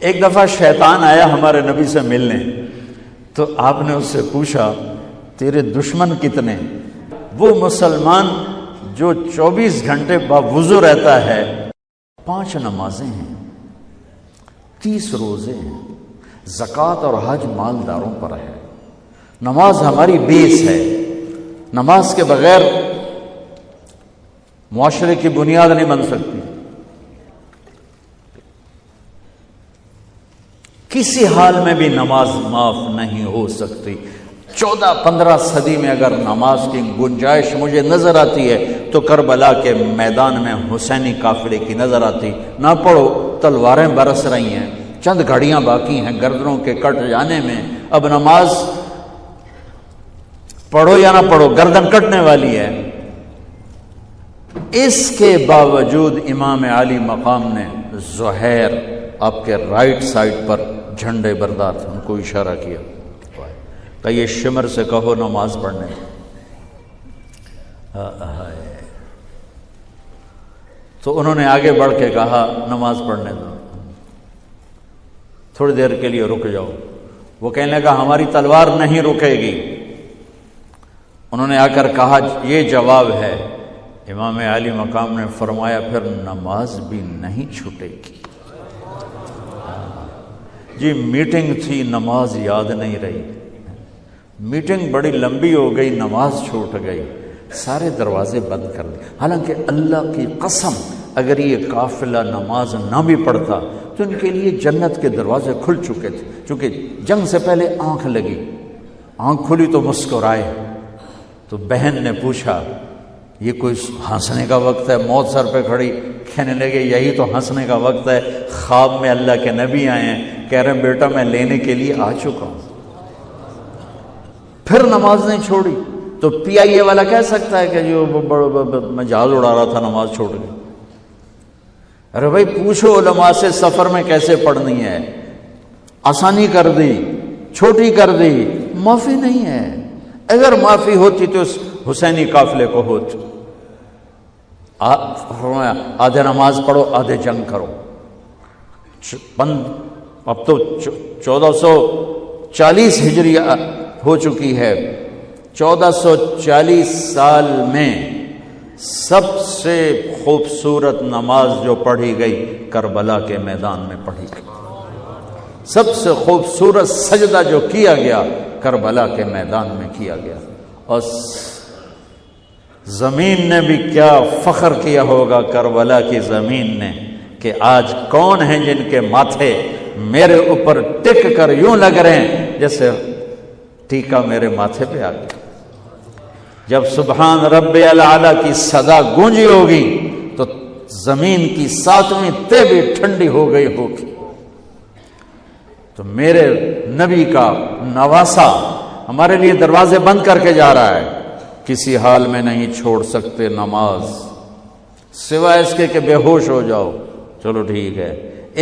ایک دفعہ شیطان آیا ہمارے نبی سے ملنے، تو آپ نے اس سے پوچھا تیرے دشمن کتنے؟ وہ مسلمان جو 24 گھنٹے باوضو رہتا ہے، 5 نمازیں ہیں، 30 روزے ہیں، زکوٰۃ اور حج مالداروں پر ہے۔ نماز ہماری بیس ہے، نماز کے بغیر معاشرے کی بنیاد نہیں بن سکتی۔ کسی حال میں بھی نماز معاف نہیں ہو سکتی۔ 14-15 صدی میں اگر نماز کی گنجائش مجھے نظر آتی ہے تو کربلا کے میدان میں حسینی قافلے کی نظر آتی۔ نہ پڑھو، تلواریں برس رہی ہیں، چند گھڑیاں باقی ہیں گردنوں کے کٹ جانے میں، اب نماز پڑھو یا نہ پڑھو گردن کٹنے والی ہے۔ اس کے باوجود امام عالی مقام نے زہیر آپ کے رائٹ سائڈ پر جھنڈے بردار تھے، ان کو اشارہ کیا کہ یہ شمر سے کہو نماز پڑھنے۔ تو انہوں نے آگے بڑھ کے کہا نماز پڑھنے دو، تھوڑی دیر کے لیے رک جاؤ۔ وہ کہنے لگا ہماری تلوار نہیں رکے گی۔ انہوں نے آ کر کہا یہ جواب ہے۔ امام عالی مقام نے فرمایا پھر نماز بھی نہیں چھوٹے گی۔ جی میٹنگ تھی، نماز یاد نہیں رہی، میٹنگ بڑی لمبی ہو گئی، نماز چھوٹ گئی، سارے دروازے بند کر دیے۔ حالانکہ اللہ کی قسم اگر یہ قافلہ نماز نہ بھی پڑھتا تو ان کے لیے جنت کے دروازے کھل چکے تھے، چونکہ جنگ سے پہلے آنکھ لگی، آنکھ کھلی تو مسکرائے۔ تو بہن نے پوچھا یہ کوئی ہنسنے کا وقت ہے؟ موت سر پہ کھڑی، کہنے لگے یہی تو ہنسنے کا وقت ہے۔ خواب میں اللہ کے نبی آئے ہیں، کہہ رہے ہیں بیٹا میں لینے کے لیے آ چکا ہوں۔ پھر نماز نہیں چھوڑی تو پی آئی اے والا کہہ سکتا ہے کہ جو میں جہاز اڑا رہا تھا نماز چھوڑ گئی۔ ارے بھائی پوچھو علماء سے سفر میں کیسے پڑھنی ہے، آسانی کر دی، چھوٹی کر دی، معافی نہیں ہے۔ اگر معافی ہوتی تو اس حسینی قافلے کو ہوتی۔ آدھے نماز پڑھو آدھے جنگ کرو۔ اب تو 1440 ہجری ہو چکی ہے، 1440 سال میں سب سے خوبصورت نماز جو پڑھی گئی کربلا کے میدان میں پڑھی گئی، سب سے خوبصورت سجدہ جو کیا گیا کربلا کے میدان میں کیا گیا۔ اور زمین نے بھی کیا فخر کیا ہوگا کربلا کی زمین نے کہ آج کون ہیں جن کے ماتھے میرے اوپر ٹک کر یوں لگ رہے ہیں جیسے ٹیکا میرے ماتھے پہ آ گیا۔ جب سبحان رب الاعلیٰ کی صدا گونجی ہوگی تو زمین کی 7ویں تہ بھی ٹھنڈی ہو گئی ہوگی۔ تو میرے نبی کا نواسا ہمارے لیے دروازے بند کر کے جا رہا ہے۔ کسی حال میں نہیں چھوڑ سکتے نماز، سوائے اس کے کہ بے ہوش ہو جاؤ، چلو ٹھیک ہے،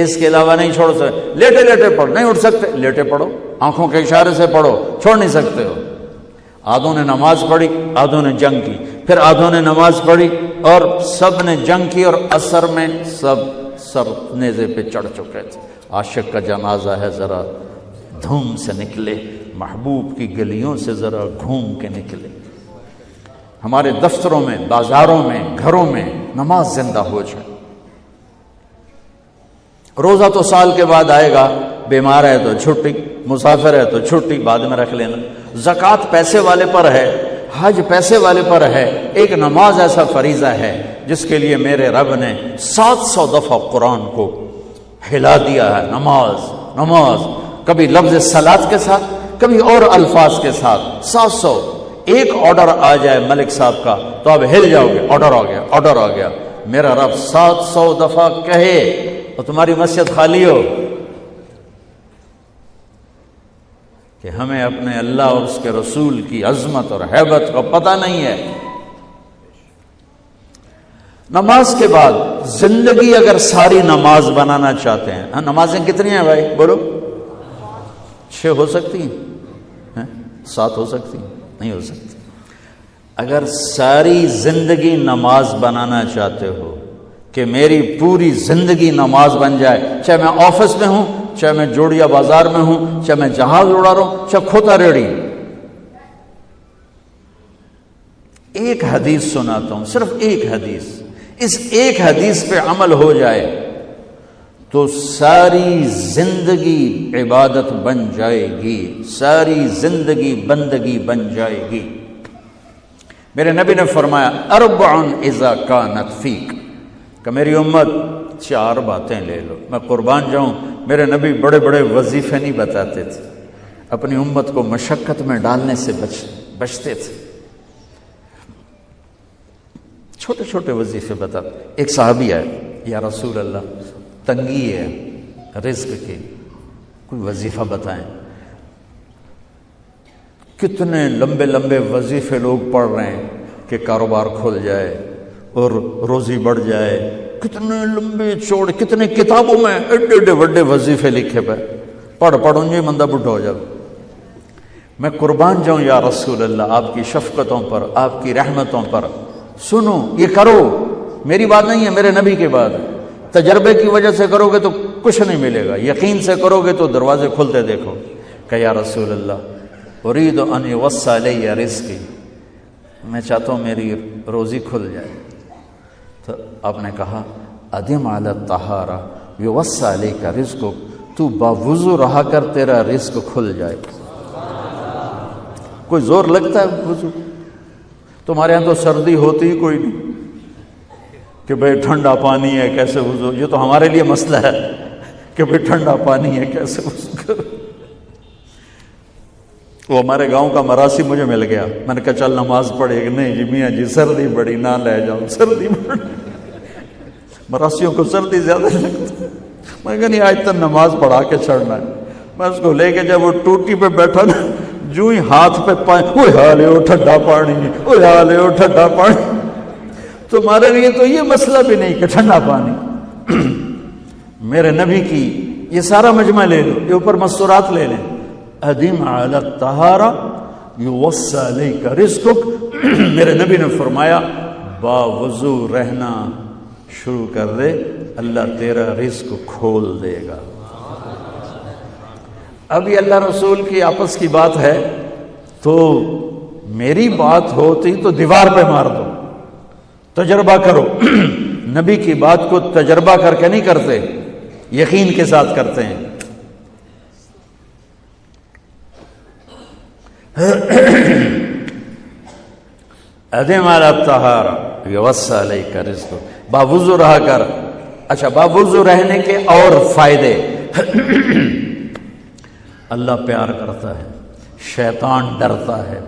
اس کے علاوہ نہیں چھوڑ سکتے۔ لیٹے لیٹے پڑھو، نہیں اٹھ سکتے لیٹے پڑھو، آنکھوں کے اشارے سے پڑھو، چھوڑ نہیں سکتے ہو۔ آدھوں نے نماز پڑھی، آدھوں نے جنگ کی، پھر آدھوں نے نماز پڑھی اور سب نے جنگ کی، اور عصر میں سب سر نیزے پہ چڑھ چکے تھے۔ عاشق کا جنازہ ہے، ذرا دھوم سے نکلے، محبوب کی گلیوں سے ذرا گھوم کے نکلے۔ ہمارے دفتروں میں، بازاروں میں، گھروں میں نماز زندہ ہو جائے۔ روزہ تو سال کے بعد آئے گا، بیمار ہے تو چھٹی، مسافر ہے تو چھٹی بعد میں رکھ لینا۔ زکوٰۃ پیسے والے پر ہے، حج پیسے والے پر ہے، ایک نماز ایسا فریضہ ہے جس کے لیے میرے رب نے 700 دفعہ قرآن کو ہلا دیا ہے۔ نماز نماز، کبھی لفظ صلاۃ کے ساتھ، کبھی اور الفاظ کے ساتھ، 700۔ ایک آرڈر آ جائے ملک صاحب کا تو آپ ہل جاؤ گے، آرڈر آ گیا، آرڈر آ گیا۔ میرا رب 700 دفعہ کہے اور تمہاری مسجد خالی ہو کہ ہمیں اپنے اللہ اور اس کے رسول کی عظمت اور ہیبت کا پتہ نہیں ہے۔ نماز کے بعد زندگی اگر ساری نماز بنانا چاہتے ہیں، نمازیں کتنی ہیں بھائی بولو؟ 6 ہو سکتی ہیں، 7 ہو سکتی ہیں، نہیں ہو سکتی۔ اگر ساری زندگی نماز بنانا چاہتے ہو کہ میری پوری زندگی نماز بن جائے، چاہے میں آفس میں ہوں چاہے میں جوڑیا بازار میں ہوں، چاہے میں جہاز اڑا رہا ہوں، چاہے کھوتا ریڑی۔ ایک حدیث سناتا ہوں، صرف ایک حدیث، اس ایک حدیث پہ عمل ہو جائے تو ساری زندگی عبادت بن جائے گی، ساری زندگی بندگی بن جائے گی۔ میرے نبی نے فرمایا اربع اذا کانت فیک، کہ میری امت 4 باتیں لے لو۔ میں قربان جاؤں، میرے نبی بڑے بڑے وظیفے نہیں بتاتے تھے، اپنی امت کو مشقت میں ڈالنے سے بچتے تھے، چھوٹے چھوٹے وظیفے بتاتے۔ ایک صحابی ہے، یا رسول اللہ تنگی ہے رزق کی، کوئی وظیفہ بتائیں۔ کتنے لمبے لمبے وظیفے لوگ پڑھ رہے ہیں کہ کاروبار کھل جائے اور روزی بڑھ جائے، کتنے لمبے چوڑے، کتنے کتابوں میں ایڈے ایڈے بڑے وظیفے لکھے پہ، پڑھوں یہ بندہ بڈھا ہو جائے۔ میں قربان جاؤں یا رسول اللہ آپ کی شفقتوں پر، آپ کی رحمتوں پر، سنو یہ کرو، میری بات نہیں ہے، میرے نبی کی بات ہے۔ تجربے کی وجہ سے کرو گے تو کچھ نہیں ملے گا، یقین سے کرو گے تو دروازے کھلتے دیکھو۔ کہ یا رسول اللہ ارید ان یوسع علی رزقی، میں چاہتا ہوں میری روزی کھل جائے۔ تو آپ نے کہا ادم علی الطہارہ یوسع علیک رزقک، تو باوضو رہا کر تیرا رزق کھل جائے۔ کوئی زور لگتا ہے وضو؟ تمہارے ہاں تو سردی ہوتی ہی کوئی نہیں کہ بھئی ٹھنڈا پانی ہے کیسے وضو، یہ تو ہمارے لیے مسئلہ ہے کہ بھئی ٹھنڈا پانی ہے کیسے وضو کرو۔ وہ ہمارے گاؤں کا مراسی مجھے مل گیا، میں نے کہا چل نماز پڑھے، کہ نہیں جی میاں جی سردی بڑی، نہ لے جاؤ سردی بڑی، مراسیوں کو سردی زیادہ لگتی۔ میں کہا نہیں آج تک نماز پڑھا کے چھڑنا ہے۔ میں اس کو لے کے جب وہ ٹوٹی پہ بیٹھا نا، جو ہی ہاتھ پہ پائے، وہ حالے ہو ٹھنڈا پانی، وہ حالے ہو ٹھنڈا پانی۔ تمہارے لیے تو یہ مسئلہ بھی نہیں کہ ٹھنڈا پانی۔ میرے نبی کی یہ سارا مجمع لے لو، یہ اوپر مستورات لے لیں، ادم علی الطہارہ یوسع علیک رزقک۔ میرے نبی نے فرمایا باوضو رہنا شروع کر دے، اللہ تیرا رزق کھول دے گا۔ اب یہ اللہ رسول کی آپس کی بات ہے تو میری بات ہوتی تو دیوار پہ مار دو، تجربہ کرو۔ نبی کی بات کو تجربہ کر کے نہیں کرتے، یقین کے ساتھ کرتے ہیں۔ ادم علی الطہارہ یوسع علیک رزقک، باوضو رہا کر۔ اچھا باوضو رہنے کے اور فائدے، اللہ پیار کرتا ہے، شیطان ڈرتا ہے،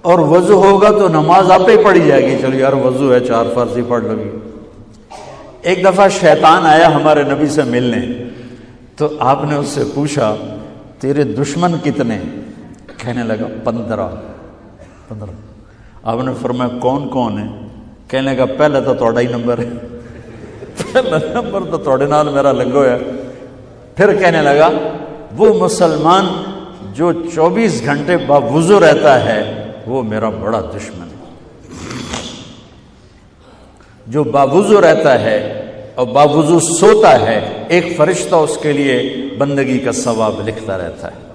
اور وضو ہوگا تو نماز آپ ہی پڑھی جائے گی، چلو یار وضو ہے 4 فرض ہی پڑھ لگی۔ ایک دفعہ شیطان آیا ہمارے نبی سے ملنے، تو آپ نے اس سے پوچھا تیرے دشمن کتنے؟ کہنے لگا 15۔ آپ نے فرمایا کون کون ہے؟ کہنے لگا پہلا تو تھوڑا ہی نمبر ہے، پہلا نمبر تو تھوڑے نال میرا لگو ہے۔ پھر کہنے لگا وہ مسلمان جو 24 گھنٹے باوضو رہتا ہے وہ میرا بڑا دشمن ہے۔ جو باوضو رہتا ہے اور باوضو سوتا ہے، ایک فرشتہ اس کے لیے بندگی کا ثواب لکھتا رہتا ہے۔